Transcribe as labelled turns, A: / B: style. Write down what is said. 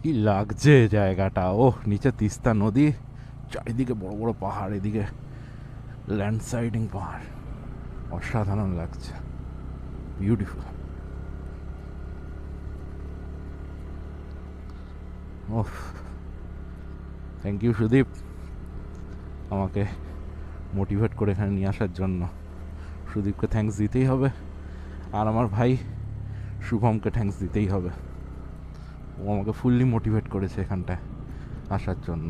A: কি লাগছে জায়গাটা! ওহ, নিচে তিস্তা নদী, চারিদিকে বড় বড় পাহাড়, এদিকে ল্যান্ডস্লাইডিং পাহাড়, অসাধারণ লাগছে, beautiful. Oh, thank you Sudip, আমাকে মোটিভেট করে এখানে নিয়ে আসার জন্য। সুদীপকে থ্যাঙ্কস দিতেই হবে, আর আমার ভাই শুভমকে থ্যাঙ্কস দিতেই হবে। ও আমাকে ফুললি মোটিভেট করেছে এখানটায় আসার জন্য।